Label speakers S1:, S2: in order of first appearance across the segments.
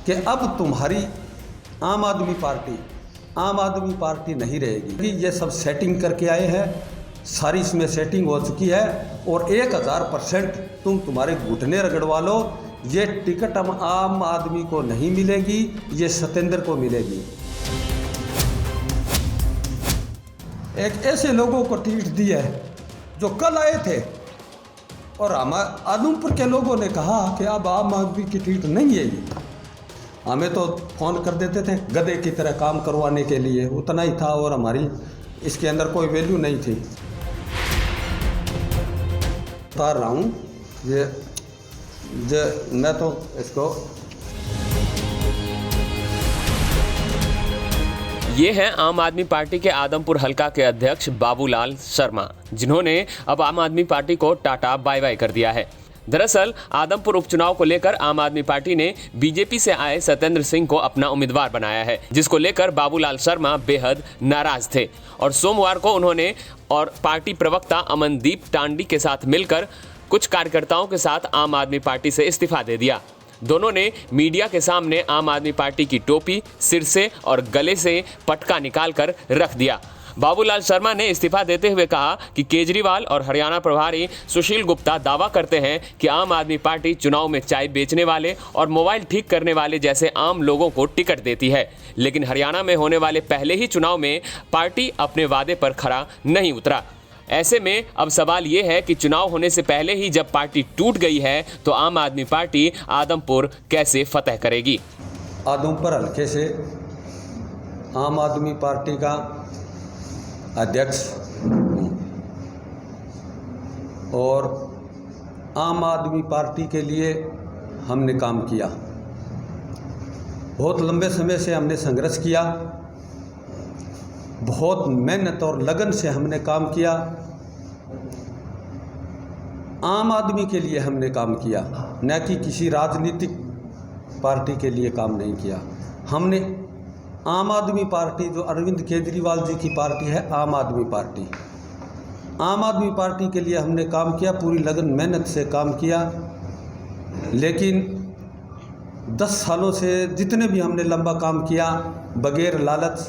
S1: कि अब तुम्हारी आम आदमी पार्टी नहीं रहेगी। ये सब सेटिंग करके आए हैं, सारी इसमें सेटिंग हो चुकी है और 1000% तुम्हारे घुटने रगड़वा लो, ये टिकट हम आम आदमी को नहीं मिलेगी, ये सतेंद्र को मिलेगी। एक ऐसे लोगों को टिकट दी है जो कल आए थे और आदमपुर के लोगों ने कहा कि अब आम आदमी की टिकट नहीं है ये। हमें तो फ़ोन कर देते थे गधे की तरह काम करवाने के लिए, उतना ही था और हमारी इसके अंदर कोई वैल्यू नहीं थी। बता रहा हूँ ये मैं तो इसको
S2: ये हैं आम आदमी पार्टी के आदमपुर हलका के अध्यक्ष बाबूलाल शर्मा, जिन्होंने अब आम आदमी पार्टी को टाटा बाय बाय कर दिया है। दरअसल आदमपुर उपचुनाव को लेकर आम आदमी पार्टी ने बीजेपी से आए सतेंद्र सिंह को अपना उम्मीदवार बनाया है, जिसको लेकर बाबूलाल शर्मा बेहद नाराज थे और सोमवार को उन्होंने और पार्टी प्रवक्ता अमनदीप टांडी के साथ मिलकर कुछ कार्यकर्ताओं के साथ आम आदमी पार्टी से इस्तीफा दे दिया। दोनों ने मीडिया के सामने आम आदमी पार्टी की टोपी सिर से और गले से पटका निकालकर रख दिया। बाबूलाल शर्मा ने इस्तीफा देते हुए कहा कि केजरीवाल और हरियाणा प्रभारी सुशील गुप्ता दावा करते हैं कि आम आदमी पार्टी चुनाव में चाय बेचने वाले और मोबाइल ठीक करने वाले जैसे आम लोगों को टिकट देती है, लेकिन हरियाणा में होने वाले पहले ही चुनाव में पार्टी अपने वादे पर खरा नहीं उतरा। ऐसे में अब सवाल ये है कि चुनाव होने से पहले ही जब पार्टी टूट गई है तो आम आदमी पार्टी आदमपुर कैसे फतह करेगी।
S1: आदमपुर हल्के से आम आदमी पार्टी का अध्यक्ष और आम आदमी पार्टी के लिए हमने काम किया। बहुत लंबे समय से हमने संघर्ष किया, बहुत मेहनत और लगन से हमने काम किया। आम आदमी के लिए हमने काम किया, न कि किसी राजनीतिक पार्टी के लिए काम नहीं किया। हमने आम आदमी पार्टी, जो अरविंद केजरीवाल जी की पार्टी है, आम आदमी पार्टी के लिए हमने काम किया, पूरी लगन मेहनत से काम किया। लेकिन 10 सालों से जितने भी हमने लंबा काम किया, बगैर लालच,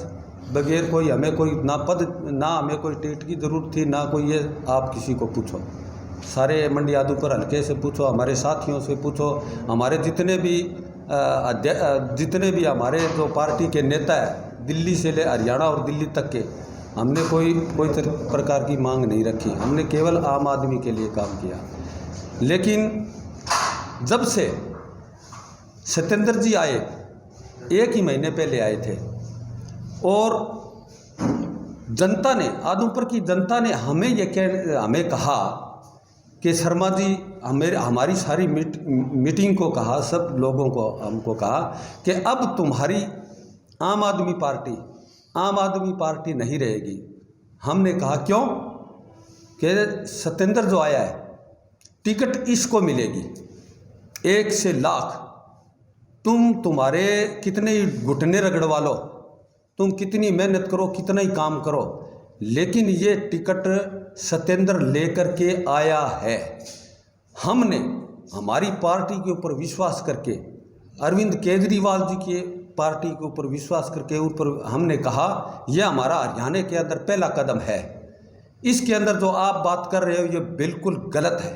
S1: बगैर कोई हमें कोई ना पद, ना हमें कोई टिकट की ज़रूरत थी, ना कोई ये। आप किसी को पूछो, सारे मंडी आदमपुर हल्के से पूछो, हमारे साथियों से पूछो, हमारे जितने भी हमारे जो पार्टी के नेता है, दिल्ली से ले हरियाणा और दिल्ली तक के, हमने कोई प्रकार की मांग नहीं रखी। हमने केवल आम आदमी के लिए काम किया। लेकिन जब से सतेंद्र जी आए, 1 ही महीने पहले आए थे, और जनता ने, आदमपुर की जनता ने हमें कहा कि शर्मा जी, हमारी सारी मीटिंग को कहा, सब लोगों को हमको कहा कि अब तुम्हारी आम आदमी पार्टी नहीं रहेगी। हमने कहा क्यों? कि सतेंद्र जो आया है, टिकट इसको मिलेगी 1 से लाख। तुम्हारे कितने ही घुटने रगड़वा लो, तुम कितनी मेहनत करो, कितना ही काम करो, लेकिन ये टिकट सतेंद्र लेकर के आया है। हमने हमारी पार्टी के ऊपर विश्वास करके, अरविंद केजरीवाल जी के पार्टी के ऊपर विश्वास करके हमने कहा यह हमारा हरियाणा के अंदर पहला कदम है। इसके अंदर जो आप बात कर रहे हो ये बिल्कुल गलत है।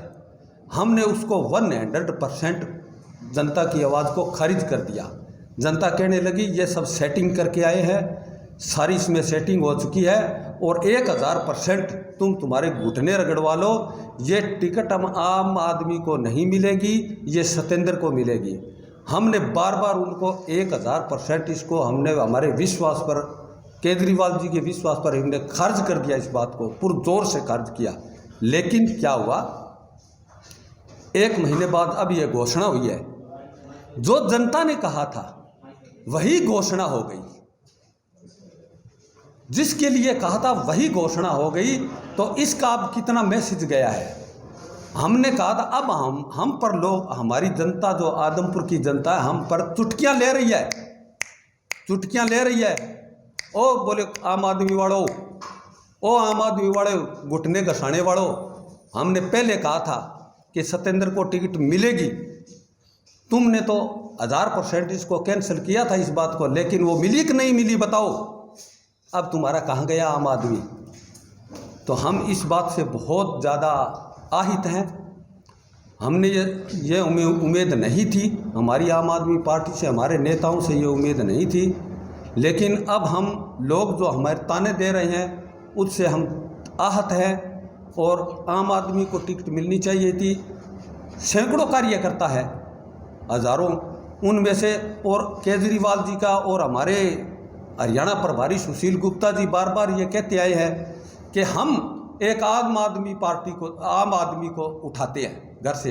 S1: हमने उसको 100% जनता की आवाज़ को खारिज कर दिया। जनता कहने लगी ये सब सेटिंग करके आए हैं, सारी इसमें सेटिंग हो चुकी है और 1000% तुम्हारे घुटने रगड़वा लो, ये टिकट हम आम आदमी को नहीं मिलेगी, ये सतेंद्र को मिलेगी। हमने बार बार उनको 1000% इसको हमने हमारे विश्वास पर, केजरीवाल जी के विश्वास पर हमने खारिज कर दिया, इस बात को पुरजोर से खारिज किया। लेकिन क्या हुआ, 1 महीने बाद अब ये घोषणा हुई है। जो जनता ने कहा था वही घोषणा हो गई, जिसके लिए कहा था वही घोषणा हो गई। तो इसका अब कितना मैसेज गया है। हमने कहा था अब हम पर लोग, हमारी जनता, जो आदमपुर की जनता है, हम पर चुटकियां ले रही है। ओ बोले आम आदमी वालों, ओ आम आदमी वाले घुटने घसाने वालों, हमने पहले कहा था कि सतेंद्र को टिकट मिलेगी, तुमने तो 1000% इसको कैंसिल किया था इस बात को, लेकिन वो मिली कि नहीं मिली बताओ। अब तुम्हारा कहाँ गया आम आदमी? तो हम इस बात से बहुत ज़्यादा आहित हैं। हमने ये उम्मीद नहीं थी, हमारी आम आदमी पार्टी से, हमारे नेताओं से ये उम्मीद नहीं थी। लेकिन अब हम लोग जो हमारे ताने दे रहे हैं उससे हम आहत हैं। और आम आदमी को टिकट मिलनी चाहिए थी। सैकड़ों कार्यकर्ता है, हज़ारों, उनमें से। और केजरीवाल जी का और हमारे हरियाणा प्रभारी सुशील गुप्ता जी बार बार ये कहते आए हैं कि हम एक आम आदमी को उठाते हैं घर से,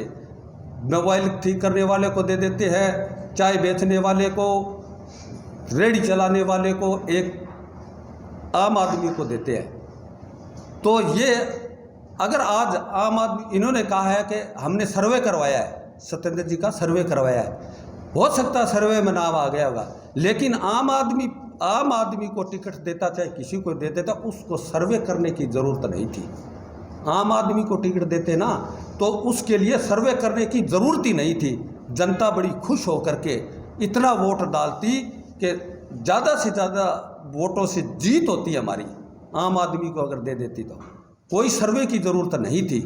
S1: मोबाइल ठीक करने वाले को दे देते हैं, चाय बेचने वाले को, रेडी चलाने वाले को, एक आम आदमी को देते हैं। तो ये अगर आज आम आदमी, इन्होंने कहा है कि हमने सर्वे करवाया है, सत्येंद्र जी का सर्वे करवाया है, हो सकता है सर्वे में नाम आ गया होगा, लेकिन आम आदमी को टिकट देता, चाहे किसी को दे देता, उसको सर्वे करने की ज़रूरत नहीं थी। आम आदमी को टिकट देते ना तो उसके लिए सर्वे करने की ज़रूरत ही नहीं थी। जनता बड़ी खुश होकर के इतना वोट डालती कि ज़्यादा से ज़्यादा वोटों से जीत होती हमारी। आम आदमी को अगर दे देती तो कोई सर्वे की ज़रूरत नहीं थी।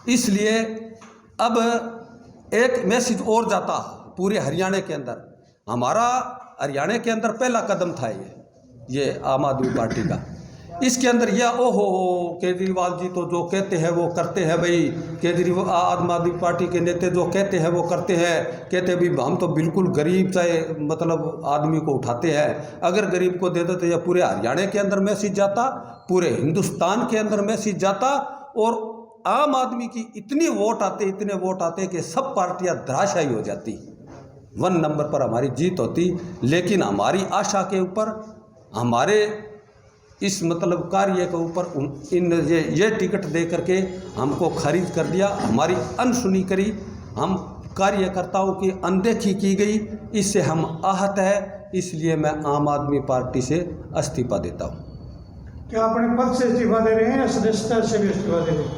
S1: इसलिए अब एक मैसेज और जाता पूरे हरियाणा के अंदर। हमारा हरियाणा के अंदर पहला कदम था ये आम आदमी पार्टी का। इसके अंदर यह ओहो केजरीवाल जी तो जो कहते हैं वो करते हैं भाई। केजरीवाल आम आदमी पार्टी के नेता जो कहते हैं वो करते हैं। कहते भी हम तो बिल्कुल गरीब चाहे मतलब आदमी को उठाते हैं। अगर गरीब को दे देते, यह पूरे हरियाणा के अंदर मैसेज जाता, पूरे हिंदुस्तान के अंदर मैसेज जाता। और आम आदमी की इतने वोट आते कि सब पार्टियां धराशायी हो जाती, 1 नंबर पर हमारी जीत होती। लेकिन हमारी आशा के ऊपर, हमारे इस मतलब कार्य के ऊपर ये टिकट दे करके हमको खारिज कर दिया, हमारी अनसुनी करी, हम कार्यकर्ताओं की अनदेखी की गई। इससे हम आहत है। इसलिए मैं आम आदमी पार्टी से इस्तीफा देता हूँ।
S3: क्या अपने पद से इस्तीफा दे रहे हैं या सदस्यता से भी इस्तीफा दे रहे हैं?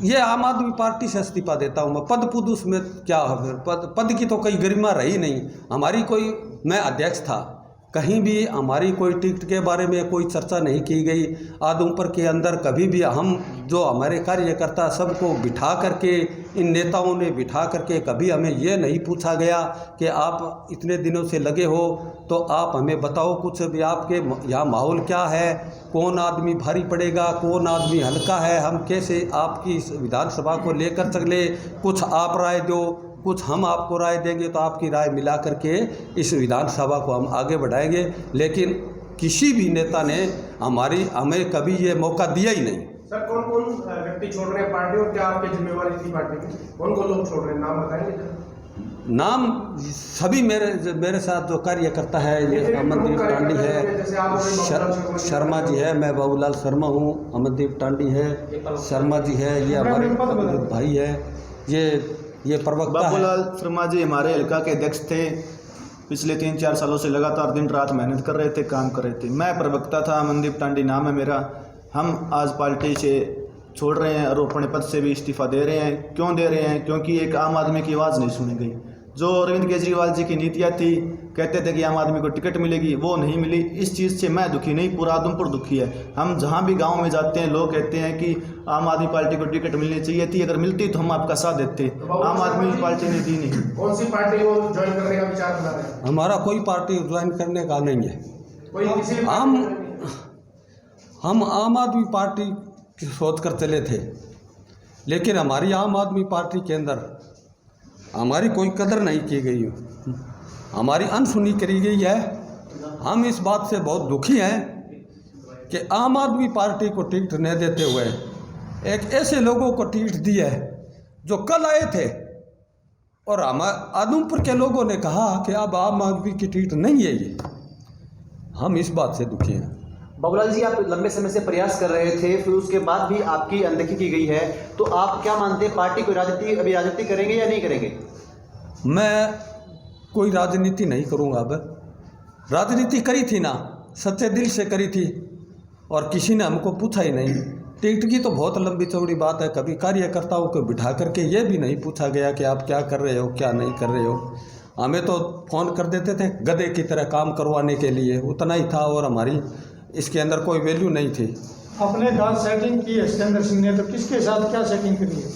S1: ये आम आदमी पार्टी से इस्तीफा देता हूँ मैं। पद उसमें क्या है फिर? पद की तो कोई गरिमा रही नहीं हमारी। कोई, मैं अध्यक्ष था, कहीं भी हमारी कोई टिकट के बारे में कोई चर्चा नहीं की गई। आदमपुर के अंदर कभी भी हम जो हमारे कार्यकर्ता सबको बिठा करके, इन नेताओं ने बिठा करके, कभी हमें ये नहीं पूछा गया कि आप इतने दिनों से लगे हो तो आप हमें बताओ कुछ भी, आपके यहाँ माहौल क्या है, कौन आदमी भारी पड़ेगा, कौन आदमी हल्का है, हम कैसे आपकी इस विधानसभा को लेकर चले, कुछ आप राय दो, कुछ हम आपको राय देंगे, तो आपकी राय मिला करके इस विधानसभा को हम आगे बढ़ाएंगे। लेकिन किसी भी नेता ने हमें कभी ये मौका दिया ही नहीं।
S4: सर, कौन कौन व्यक्ति छोड़ रहे हैं पार्टी और क्या आपकी जिम्मेवारी थी पार्टी की? कौन कौन लोग छोड़ रहे हैं, नाम बताएंगे?
S1: नाम सभी मेरे साथ जो कार्यकर्ता है, ये अमनदीप टांडी है, शर्मा जी है, मैं बाबूलाल शर्मा हूँ, अमनदीप टांडी है, शर्मा जी है, ये हमारे भाई है, ये प्रवक्ता है।
S5: बाबूलाल शर्मा जी हमारे हल्का के अध्यक्ष थे। पिछले 3-4 सालों से लगातार दिन रात मेहनत कर रहे थे, काम कर रहे थे। मैं प्रवक्ता था, अमनदीप टांडी नाम है मेरा। हम आज पार्टी से छोड़ रहे हैं और अपने पद से भी इस्तीफा दे रहे हैं। क्यों दे रहे हैं? क्योंकि एक आम आदमी की आवाज़ नहीं सुनी गई। जो अरविंद केजरीवाल जी की नीतियाँ थी, कहते थे कि आम आदमी को टिकट मिलेगी, वो नहीं मिली। इस चीज़ से मैं दुखी नहीं, पूरा आदमपुर दुखी है। हम जहाँ भी गांव में जाते हैं, लोग कहते हैं कि आम आदमी पार्टी को टिकट मिलनी चाहिए थी, अगर मिलती तो हम आपका साथ देते। आम आदमी पार्टी ने दी नहीं।
S4: कौन सी पार्टी को ज्वाइन करने का विचार बना रहे हैं?
S1: हमारा कोई पार्टी ज्वाइन करने का नहीं है।
S4: कोई किसी
S1: हम आम आदमी पार्टी की सोच कर चले थे, लेकिन हमारी आम आदमी पार्टी के अंदर हमारी कोई कदर नहीं की गई, हमारी अनसुनी करी गई है। हम इस बात से बहुत दुखी हैं कि आम आदमी पार्टी को टिकट न देते हुए एक ऐसे लोगों को टिकट दी है जो कल आए थे, और आदमपुर के लोगों ने कहा कि अब आम आदमी की टिकट नहीं है ये। हम इस बात से दुखी हैं।
S6: बाबूलाल जी, आप लंबे समय से प्रयास कर रहे थे, फिर उसके बाद भी आपकी अनदेखी की गई है, तो आप क्या मानते हैं, पार्टी कोई राजनीति करेंगे या नहीं करेंगे?
S1: मैं कोई राजनीति नहीं करूँगा। अब राजनीति करी थी ना, सच्चे दिल से करी थी, और किसी ने हमको पूछा ही नहीं। टिकट की तो बहुत लंबी चौड़ी बात है। कभी कार्यकर्ताओं को बिठा करके ये भी नहीं पूछा गया कि आप क्या कर रहे हो, क्या नहीं कर रहे हो। हमें तो फ़ोन कर देते थे गधे की तरह काम करवाने के लिए, उतना ही था, और हमारी इसके अंदर कोई वैल्यू नहीं थी।
S3: अपने साथ सेटिंग की है सिकंदर सिंह ने, तो किसके साथ क्या सेटिंग करी है?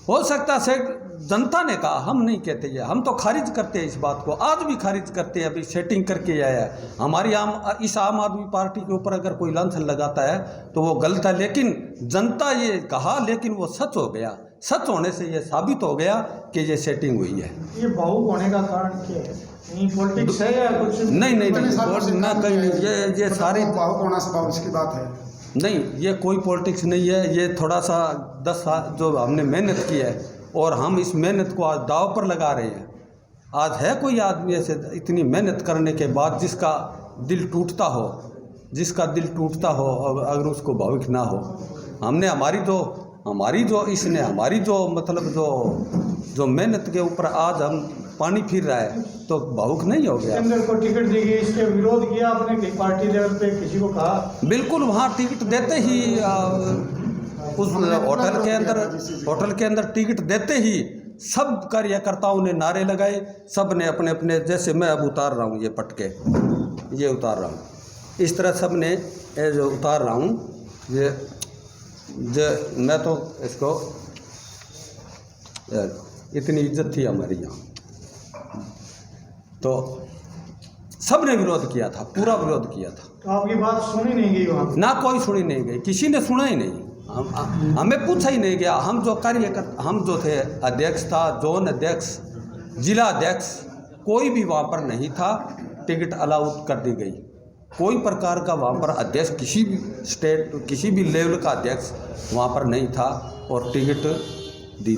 S1: हो सकता है जनता ने कहा, हम नहीं कहते ये, हम तो खारिज करते हैं इस बात को, आज भी खारिज करते हैं। अभी सेटिंग करके आया है। हमारी इस आम आदमी पार्टी के ऊपर अगर कोई लांछन लगाता है तो वो गलत है, लेकिन जनता ये कहा, लेकिन वो सच हो गया। सच होने से ये साबित हो गया कि ये सेटिंग हुई है।
S3: ये भावुक होने का कारण क्या है? यही पॉलिटिक्स है या कुछ?
S1: नहीं, मैं कहीं नहीं, ये सारे
S7: भावुक होना स्वाभाविक की बात है।
S1: नहीं, ये कोई पॉलिटिक्स नहीं है। ये थोड़ा सा 10 साल जो हमने मेहनत की है, और हम इस मेहनत को आज दाव पर लगा रहे हैं। आज है कोई आदमी ऐसे इतनी मेहनत करने के बाद जिसका दिल टूटता हो, अगर उसको भावुक ना हो। हमने हमारी जो मतलब जो मेहनत के ऊपर आज हम पानी फिर रहा है, तो भावुक नहीं हो गया।
S3: सिकंदर को टिकट दी गई, इसके विरोध किया आपने? कहीं पार्टी लेवल पे किसी को कहा?
S1: बिल्कुल, वहाँ टिकट देते ही उस होटल के अंदर टिकट देते ही सब कार्यकर्ताओं ने नारे लगाए। सब ने अपने अपने, जैसे मैं अब उतार रहा हूँ ये पटके, ये उतार रहा हूँ, इस तरह सब ने जो उतार रहा हूँ ये मैं तो इसको, इतनी इज्जत थी हमारी यहाँ, तो सब ने विरोध किया था, पूरा विरोध किया था।
S3: तो आपकी बात सुनी नहीं गई वहाँ?
S1: ना कोई सुनी नहीं गई, किसी ने सुना ही नहीं, हमें पूछा ही नहीं गया। हम जो थे, अध्यक्ष था, जोन अध्यक्ष, जिला अध्यक्ष, कोई भी वहाँ पर नहीं था। टिकट अलाउड कर दी गई। कोई प्रकार का वहाँ पर अध्यक्ष, किसी भी स्टेट, किसी भी लेवल का अध्यक्ष वहाँ पर नहीं था, और टिकट दी।